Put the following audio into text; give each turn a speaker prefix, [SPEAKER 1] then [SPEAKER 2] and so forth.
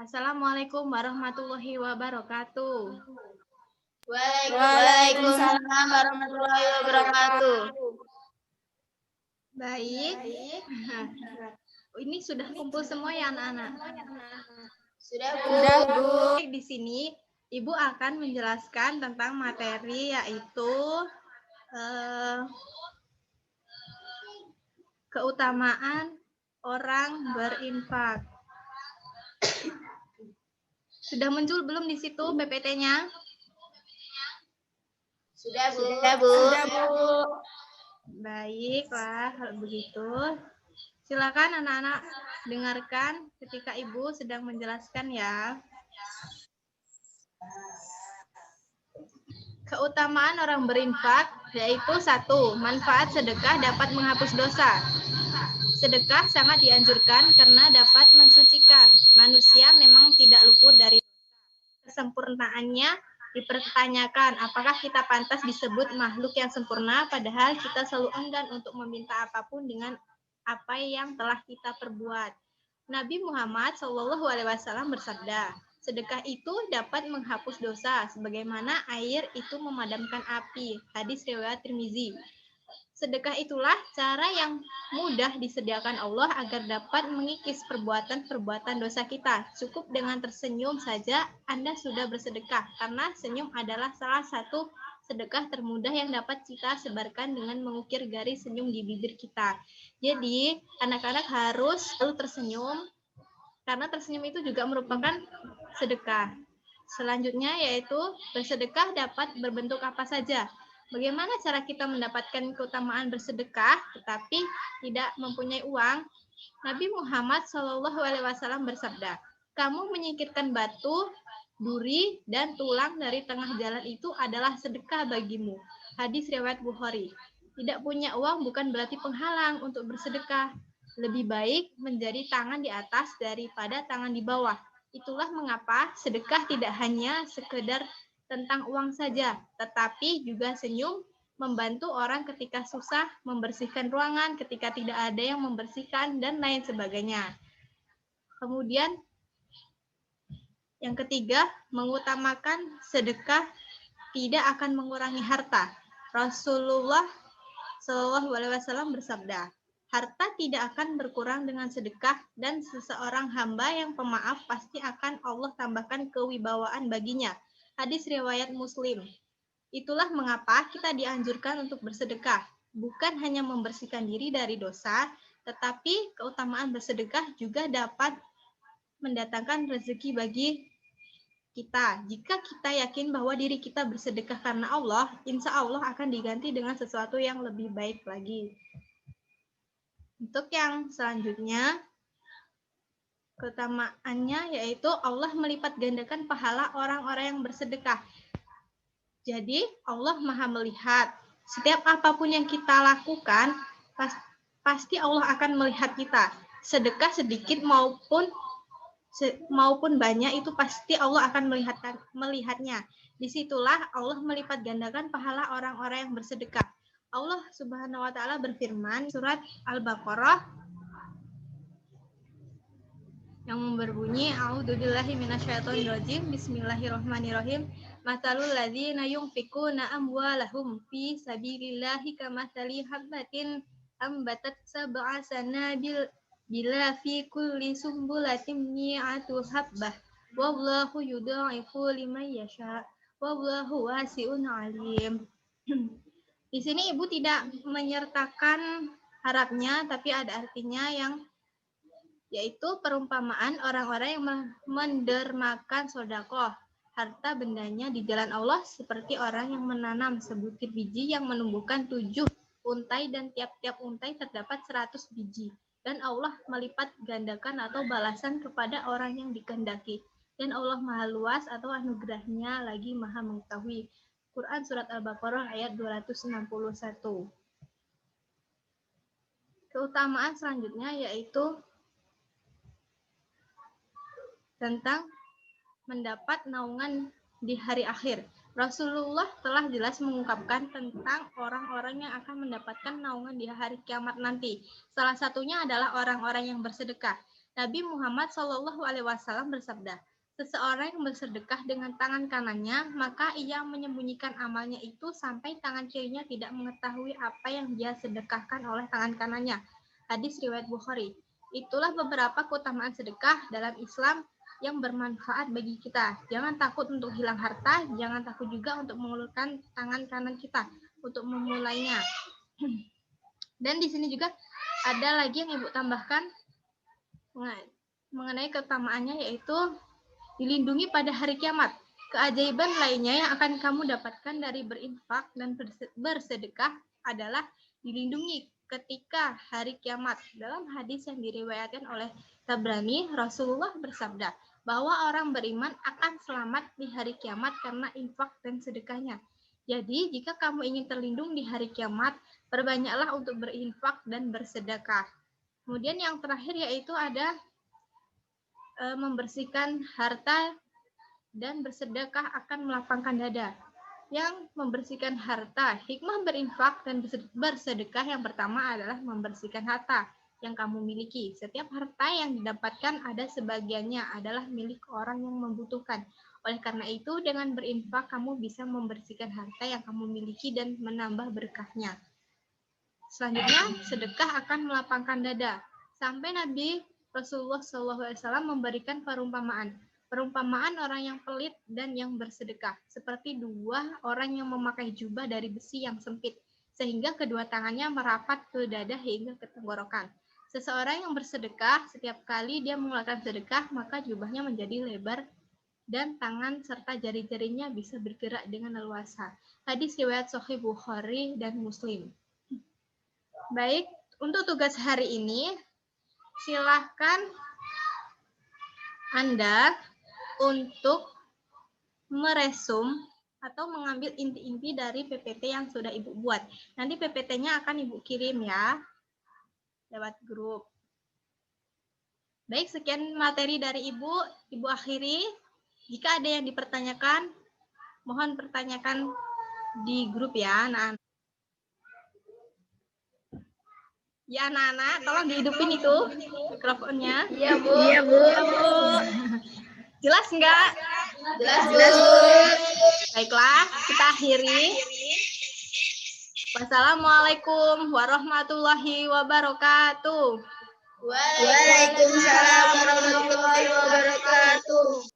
[SPEAKER 1] Assalamualaikum warahmatullahi wabarakatuh.
[SPEAKER 2] Waalaikumsalam warahmatullahi wabarakatuh.
[SPEAKER 1] Baik. Ini sudah kumpul semua ya anak-anak?
[SPEAKER 2] Sudah, Bu.
[SPEAKER 1] Di sini Ibu akan menjelaskan tentang materi yaitu keutamaan orang berinfak. Sudah muncul belum di situ PPT-nya?
[SPEAKER 2] Sudah, Bu.
[SPEAKER 1] Baiklah, kalau begitu. Silakan anak-anak dengarkan ketika Ibu sedang menjelaskan ya. Keutamaan orang berinfak yaitu 1. Manfaat sedekah dapat menghapus dosa. Sedekah sangat dianjurkan karena dapat mensucikan. Manusia memang tidak luput dari kesempurnaannya dipertanyakan, apakah kita pantas disebut makhluk yang sempurna padahal kita selalu enggan untuk meminta apapun dengan apa yang telah kita perbuat. Nabi Muhammad SAW bersabda, sedekah itu dapat menghapus dosa sebagaimana air itu memadamkan api. Hadis riwayat Tirmizi. Sedekah itulah cara yang mudah disediakan Allah agar dapat mengikis perbuatan-perbuatan dosa kita. Cukup dengan tersenyum saja Anda sudah bersedekah, karena senyum adalah salah satu sedekah termudah yang dapat kita sebarkan dengan mengukir garis senyum di bibir kita. Jadi, anak-anak harus selalu tersenyum, karena tersenyum itu juga merupakan sedekah. Selanjutnya yaitu bersedekah dapat berbentuk apa saja. Bagaimana cara kita mendapatkan keutamaan bersedekah tetapi tidak mempunyai uang? Nabi Muhammad SAW bersabda, kamu menyingkirkan batu, duri, dan tulang dari tengah jalan itu adalah sedekah bagimu. Hadis riwayat Bukhari. Tidak punya uang bukan berarti penghalang untuk bersedekah. Lebih baik menjadi tangan di atas daripada tangan di bawah. Itulah mengapa sedekah tidak hanya sekedar tentang uang saja, tetapi juga senyum, membantu orang ketika susah, membersihkan ruangan ketika tidak ada yang membersihkan, dan lain sebagainya. Kemudian, yang ketiga, mengutamakan sedekah tidak akan mengurangi harta. Rasulullah SAW bersabda, harta tidak akan berkurang dengan sedekah dan seseorang hamba yang pemaaf pasti akan Allah tambahkan kewibawaan baginya. Hadis riwayat Muslim. Itulah mengapa kita dianjurkan untuk bersedekah. Bukan hanya membersihkan diri dari dosa, tetapi keutamaan bersedekah juga dapat mendatangkan rezeki bagi kita. Jika kita yakin bahwa diri kita bersedekah karena Allah, insya Allah akan diganti dengan sesuatu yang lebih baik lagi. Untuk yang selanjutnya, keutamaannya yaitu Allah melipat gandakan pahala orang-orang yang bersedekah. Jadi Allah Maha melihat. Setiap apapun yang kita lakukan, pasti Allah akan melihat kita. Sedekah sedikit maupun banyak itu pasti Allah akan melihatnya. Disitulah Allah melipat gandakan pahala orang-orang yang bersedekah. Allah Subhanahu wa taala berfirman surat Al-Baqarah yang berbunyi a'udzubillahi minasyaitonirrajim bismillahirrahmanirrahim matalul ladzina yunfikuna amwalahum fi sabilillahi kamatsali habbatin ambatat sab'a sanabil bila fi kulli sumbulatin mi'atu habbah wallahu yudha'ifu liman yasha wallahu wasi'un alim. Di sini Ibu tidak menyertakan harapnya tapi ada artinya yang yaitu perumpamaan orang-orang yang mendermakan sodakoh. Harta bendanya di jalan Allah seperti orang yang menanam sebutir biji yang menumbuhkan 7 untai dan tiap-tiap untai terdapat 100 biji. Dan Allah melipat gandakan atau balasan kepada orang yang dikehendaki. Dan Allah maha luas atau anugerahnya lagi maha mengetahui. Quran Surat Al-Baqarah ayat 261. Keutamaan selanjutnya yaitu tentang mendapat naungan di hari akhir. Rasulullah telah jelas mengungkapkan tentang orang-orang yang akan mendapatkan naungan di hari kiamat nanti. Salah satunya adalah orang-orang yang bersedekah. Nabi Muhammad SAW bersabda, seseorang yang bersedekah dengan tangan kanannya, maka ia menyembunyikan amalnya itu sampai tangan kirinya tidak mengetahui apa yang dia sedekahkan oleh tangan kanannya. Hadis riwayat Bukhari. Itulah beberapa keutamaan sedekah dalam Islam yang bermanfaat bagi kita. Jangan takut untuk hilang harta, jangan takut juga untuk mengulurkan tangan kanan kita untuk memulainya. Dan di sini juga ada lagi yang Ibu tambahkan mengenai keutamaannya, yaitu dilindungi pada hari kiamat. Keajaiban lainnya yang akan kamu dapatkan dari berinfak dan bersedekah adalah dilindungi ketika hari kiamat. Dalam hadis yang diriwayatkan oleh Tabrani, Rasulullah bersabda bahwa orang beriman akan selamat di hari kiamat karena infak dan sedekahnya. Jadi, jika kamu ingin terlindung di hari kiamat, perbanyaklah untuk berinfak dan bersedekah. Kemudian yang terakhir yaitu ada membersihkan harta dan bersedekah akan melapangkan dada. Yang membersihkan harta, hikmah berinfak dan bersedekah yang pertama adalah membersihkan harta yang kamu miliki. Setiap harta yang didapatkan ada sebagiannya adalah milik orang yang membutuhkan. Oleh karena itu, dengan berinfak kamu bisa membersihkan harta yang kamu miliki dan menambah berkahnya. Selanjutnya, sedekah akan melapangkan dada. Sampai Nabi Rasulullah SAW memberikan perumpamaan. Perumpamaan orang yang pelit dan yang bersedekah, seperti dua orang yang memakai jubah dari besi yang sempit, sehingga kedua tangannya merapat ke dada hingga ke tenggorokan. Seseorang yang bersedekah, setiap kali dia mengeluarkan sedekah, maka jubahnya menjadi lebar dan tangan serta jari-jarinya bisa bergerak dengan leluasa. Hadis riwayat Sahih Bukhari dan Muslim. Baik, untuk tugas hari ini, silahkan Anda untuk meresum atau mengambil inti-inti dari PPT yang sudah Ibu buat. Nanti PPT-nya akan Ibu kirim ya, lewat grup. Baik, sekian materi dari Ibu. Ibu akhiri. Jika ada yang dipertanyakan, mohon pertanyakan di grup ya, anak-anak. Ya, anak-anak, tolong dihidupin itu mikrofonnya.
[SPEAKER 2] Iya, Bu. Iya, Bu.
[SPEAKER 1] Jelas enggak?
[SPEAKER 2] Jelas, Bu.
[SPEAKER 1] Baiklah, kita akhiri. Wassalamualaikum warahmatullahi wabarakatuh.
[SPEAKER 2] Waalaikumsalam warahmatullahi wabarakatuh.